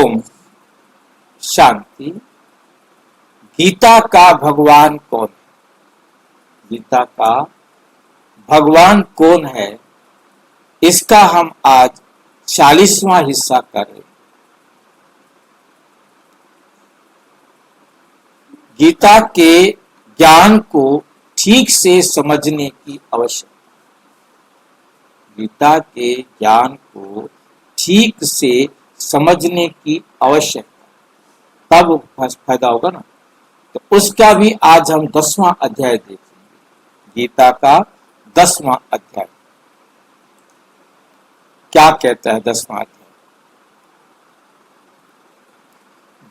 ओम शांति। गीता का भगवान कौन है? गीता का भगवान कौन है, इसका हम आज 40वां हिस्सा कर रहे हैं। गीता के ज्ञान को ठीक से समझने की आवश्यकता। गीता के ज्ञान को ठीक से समझने की आवश्यकता, तब फायदा होगा ना। तो उसका भी आज हम 10वां अध्याय देखेंगे। गीता का 10वां अध्याय क्या कहता है? 10वां अध्याय,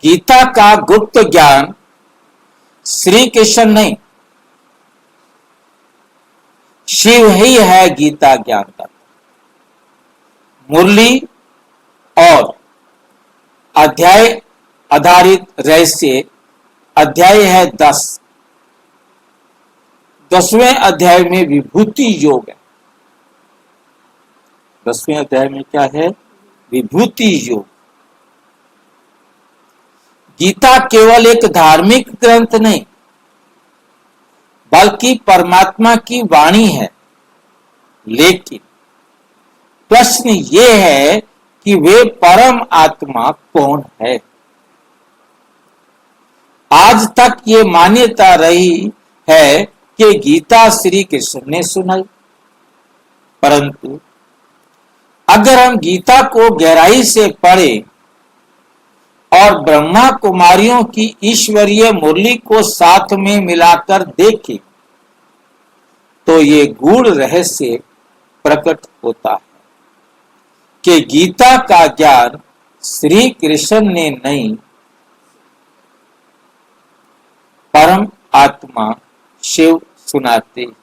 गीता का गुप्त ज्ञान श्री कृष्ण नहीं, शिव ही है गीता ज्ञान का। मुरली और अध्याय आधारित रहस्य अध्याय है 10। 10वें अध्याय में विभूति योग है। 10वें अध्याय में क्या है? विभूति योग। गीता केवल एक धार्मिक ग्रंथ नहीं, बल्कि परमात्मा की वाणी है। लेकिन प्रश्न ये है कि वे परम आत्मा कौन है? आज तक ये मान्यता रही है कि गीता श्री कृष्ण ने सुनाई, परंतु अगर हम गीता को गहराई से पढ़ें और ब्रह्मा कुमारियों की ईश्वरीय मुरली को साथ में मिलाकर देखें, तो ये गूढ़ रहस्य प्रकट होता है कि गीता का ज्ञान श्री कृष्ण ने नहीं, परम आत्मा शिव सुनाते हैं।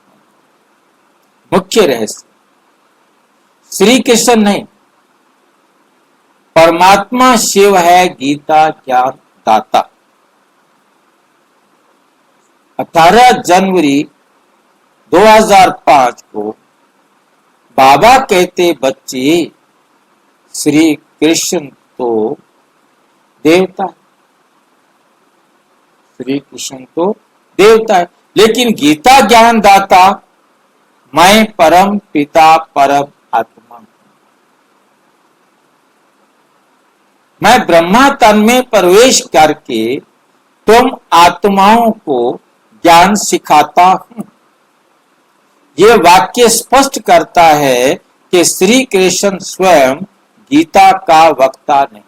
मुख्य रहस्य श्री कृष्ण नहीं, परमात्मा शिव है गीता ज्ञान दाता। 18 जनवरी 2005 को बाबा कहते, बच्चे श्री कृष्ण तो देवता है, श्री कृष्ण तो देवता है, लेकिन गीता ज्ञान दाता मैं परम पिता परम आत्मा हूं। मैं ब्रह्मा तन में प्रवेश करके तुम आत्माओं को ज्ञान सिखाता हूं। यह वाक्य स्पष्ट करता है कि श्री कृष्ण स्वयं गीता का वक्ता नहीं,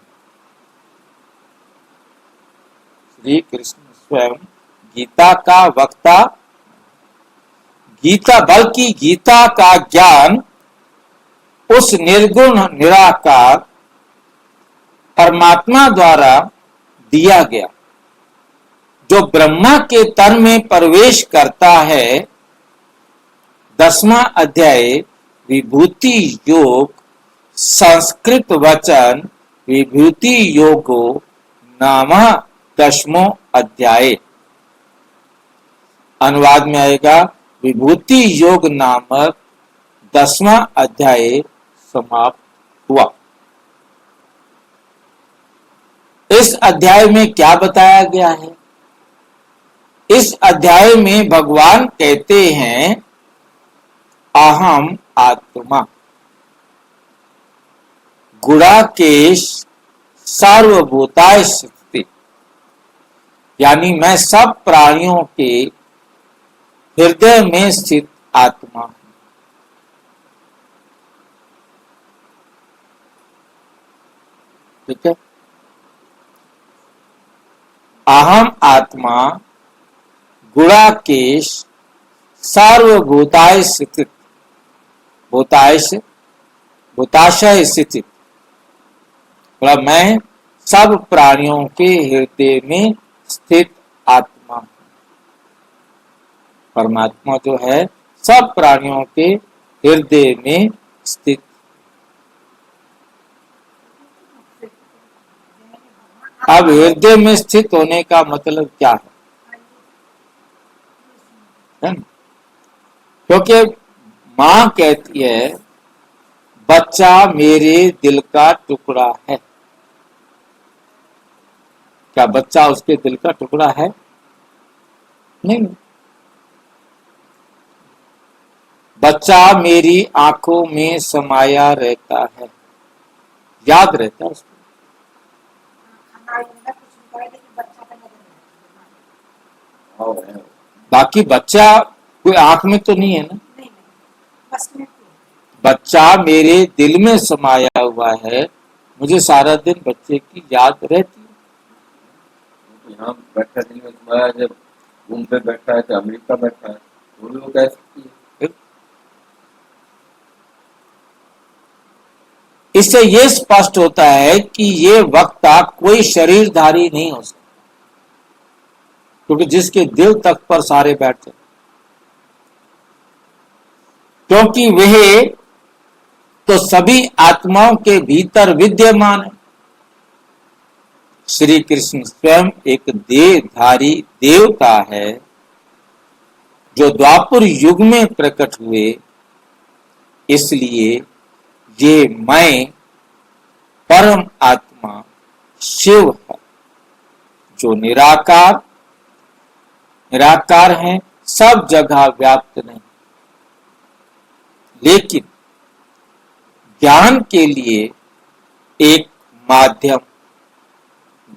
श्री कृष्ण स्वयं गीता का वक्ता, बल्कि गीता का ज्ञान उस निर्गुण निराकार परमात्मा द्वारा दिया गया, जो ब्रह्मा के तन में प्रवेश करता है। 10वां अध्याय विभूति योग, संस्कृत वचन विभूति योगो नाम 10वां अध्याय। अनुवाद में आएगा विभूति योग नामक 10वां अध्याय समाप्त हुआ। इस अध्याय में क्या बताया गया है? इस अध्याय में भगवान कहते हैं, अहम आत्मा गुणाकेश सर्वभूताय स्थित, यानी मैं सब प्राणियों के हृदय में स्थित आत्मा हूं। ठीक है, अहम आत्मा गुणाकेश सर्वभूताय स्थित, भूताशय स्थित, मैं सब प्राणियों के हृदय में स्थित आत्मा हूं। परमात्मा जो है सब प्राणियों के हृदय में स्थित। अब हृदय में स्थित होने का मतलब क्या है? क्योंकि मां कहती है, बच्चा मेरे दिल का टुकड़ा है। क्या बच्चा उसके दिल का टुकड़ा है? नहीं। बच्चा मेरी आंखों में समाया रहता है, याद रहता है उसको। बाकी बच्चा कोई आंख में तो नहीं है ना। बच्चा मेरे दिल में समाया हुआ है, मुझे सारा दिन बच्चे की याद रहती है। यहाँ बैठा दिल में समाया, जब रूम पे बैठा है, तो अमेरिका बैठा है, वो भी वो कह सकती है। इससे ये स्पष्ट होता है कि ये वक्ता कोई शरीरधारी नहीं हो सकता, क्योंकि जिसके दिल तक पर सारे बैठते, क्योंकि वह तो सभी आत्माओं के भीतर विद्यमान है। श्री कृष्ण स्वयं एक देहधारी देवता है जो द्वापर युग में प्रकट हुए, इसलिए ये मैं परम आत्मा शिव है जो निराकार है, सब जगह व्याप्त नहीं, लेकिन ज्ञान के लिए एक माध्यम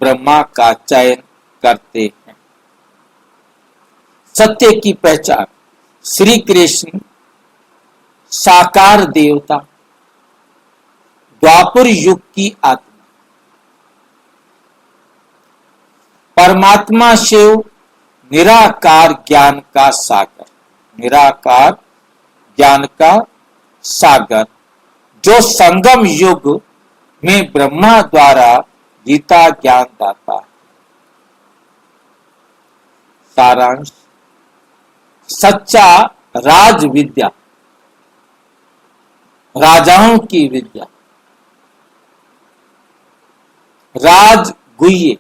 ब्रह्मा का चयन करते हैं। सत्य की पहचान श्री कृष्ण साकार देवता, द्वापर युग की आत्मा, परमात्मा शिव निराकार ज्ञान का सागर, निराकार ज्ञान का सागर, जो संगम युग में ब्रह्मा द्वारा गीता ज्ञान दाता है। सारांश, सच्चा राज विद्या, राजाओं की विद्या, राज गुह्य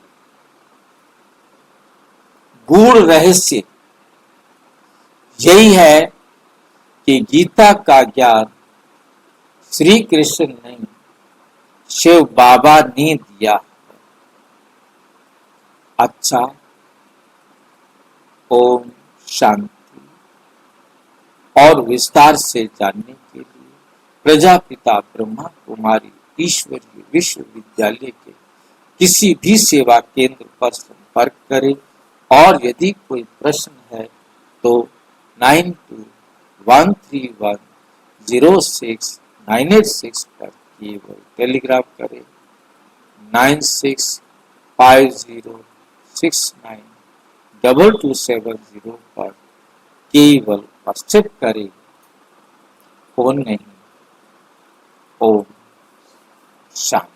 गूढ़ रहस्य यही है कि गीता का ज्ञान श्री कृष्ण ने, शिव बाबा ने दिया। अच्छा, ओम शांति। और विस्तार से जानने के लिए प्रजापिता ब्रह्मा कुमारी ईश्वरीय विश्वविद्यालय के किसी भी सेवा केंद्र पर संपर्क करें, और यदि कोई प्रश्न है तो 9213106986 पर केवल टेलीग्राम करें, 9650692270 पर केवल व्हाट्सएप करें, फोन नहीं। ओम शांति।